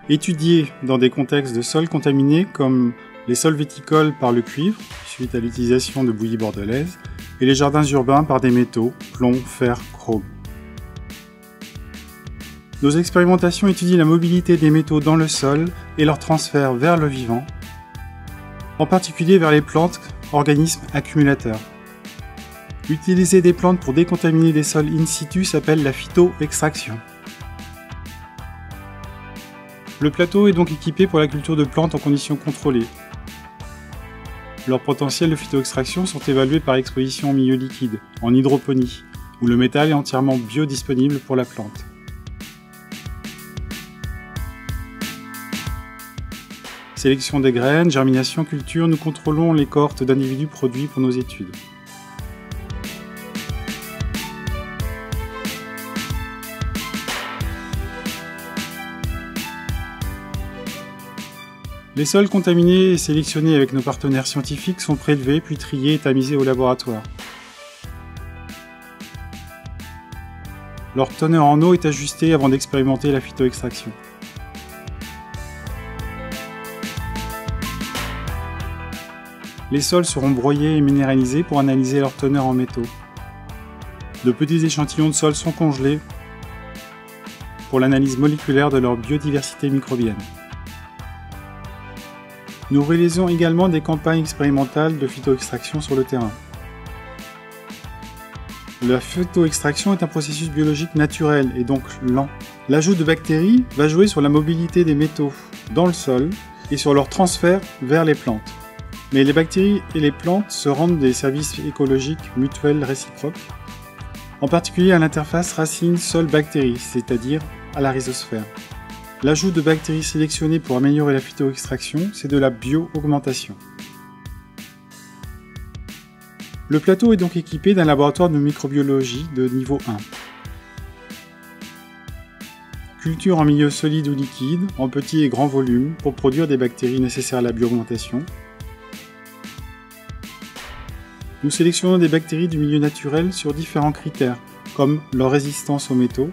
Étudié dans des contextes de sols contaminés comme les sols viticoles par le cuivre, suite à l'utilisation de bouillie bordelaise, et les jardins urbains par des métaux, plomb, fer, chrome. Nos expérimentations étudient la mobilité des métaux dans le sol et leur transfert vers le vivant, en particulier vers les plantes, organismes accumulateurs. Utiliser des plantes pour décontaminer des sols in situ s'appelle la phytoextraction. Le plateau est donc équipé pour la culture de plantes en conditions contrôlées. Leurs potentiels de phytoextraction sont évalués par exposition en milieu liquide, en hydroponie, où le métal est entièrement biodisponible pour la plante. Sélection des graines, germination, culture, nous contrôlons les cohortes d'individus produits pour nos études. Les sols contaminés et sélectionnés avec nos partenaires scientifiques sont prélevés, puis triés et tamisés au laboratoire. Leur teneur en eau est ajustée avant d'expérimenter la phytoextraction. Les sols seront broyés et minéralisés pour analyser leur teneur en métaux. De petits échantillons de sol sont congelés pour l'analyse moléculaire de leur biodiversité microbienne. Nous réalisons également des campagnes expérimentales de phytoextraction sur le terrain. La phytoextraction est un processus biologique naturel et donc lent. L'ajout de bactéries va jouer sur la mobilité des métaux dans le sol et sur leur transfert vers les plantes. Mais les bactéries et les plantes se rendent des services écologiques mutuels réciproques, en particulier à l'interface racine-sol-bactérie, c'est-à-dire à la rhizosphère. L'ajout de bactéries sélectionnées pour améliorer la phytoextraction, c'est de la bio-augmentation. Le plateau est donc équipé d'un laboratoire de microbiologie de niveau 1. Culture en milieu solide ou liquide, en petit et grand volume, pour produire des bactéries nécessaires à la bio-augmentation. Nous sélectionnons des bactéries du milieu naturel sur différents critères, comme leur résistance aux métaux,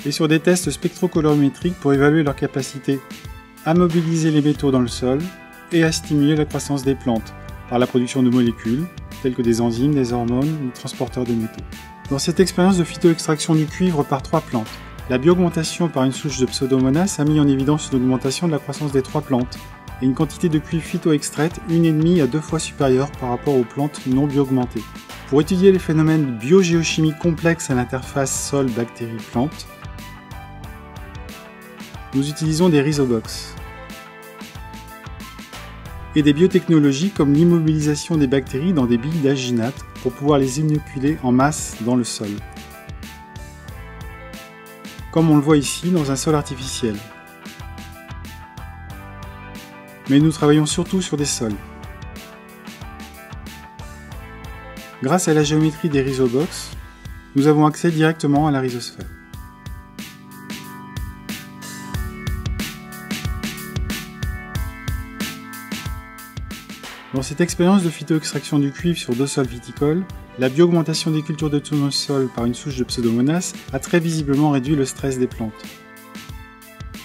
et sur des tests spectrocolorimétriques pour évaluer leur capacité à mobiliser les métaux dans le sol et à stimuler la croissance des plantes par la production de molécules, telles que des enzymes, des hormones ou des transporteurs de métaux. Dans cette expérience de phytoextraction du cuivre par 3 plantes, la bio-augmentation par une souche de Pseudomonas a mis en évidence une augmentation de la croissance des 3 plantes et une quantité de cuivre phytoextraite 1,5 à 2 fois supérieure par rapport aux plantes non bio-augmentées. Pour étudier les phénomènes de biogéochimie complexes à l'interface sol-bactérie-plante, nous utilisons des rhizobox et des biotechnologies comme l'immobilisation des bactéries dans des billes d'alginate pour pouvoir les inoculer en masse dans le sol, comme on le voit ici dans un sol artificiel. Mais nous travaillons surtout sur des sols. Grâce à la géométrie des rhizobox, nous avons accès directement à la rhizosphère. Dans cette expérience de phytoextraction du cuivre sur 2 sols viticoles, la bio-augmentation des cultures de tournesol par une souche de Pseudomonas a très visiblement réduit le stress des plantes,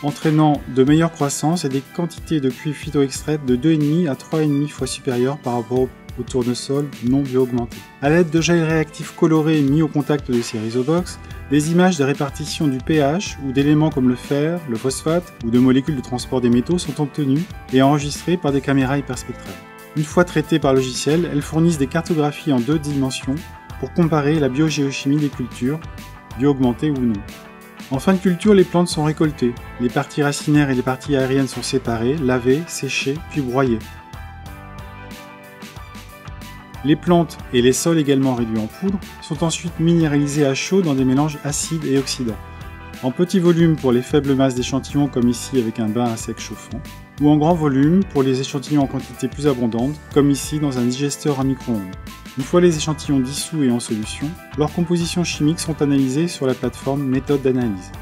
entraînant de meilleures croissances et des quantités de cuivre phytoextraites de 2,5 à 3,5 fois supérieures par rapport au tournesol non bio-augmenté. A l'aide de gels réactifs colorés mis au contact de ces rhizobox, des images de répartition du pH ou d'éléments comme le fer, le phosphate ou de molécules de transport des métaux sont obtenues et enregistrées par des caméras hyperspectrales. Une fois traitées par logiciel, elles fournissent des cartographies en 2 dimensions pour comparer la biogéochimie des cultures, bio-augmentées ou non. En fin de culture, les plantes sont récoltées. Les parties racinaires et les parties aériennes sont séparées, lavées, séchées, puis broyées. Les plantes et les sols également réduits en poudre sont ensuite minéralisés à chaud dans des mélanges acides et oxydants. En petit volume pour les faibles masses d'échantillons comme ici avec un bain à sec chauffant, ou en grand volume pour les échantillons en quantité plus abondante comme ici dans un digesteur à micro-ondes. Une fois les échantillons dissous et en solution, leurs compositions chimiques sont analysées sur la plateforme méthode d'analyse.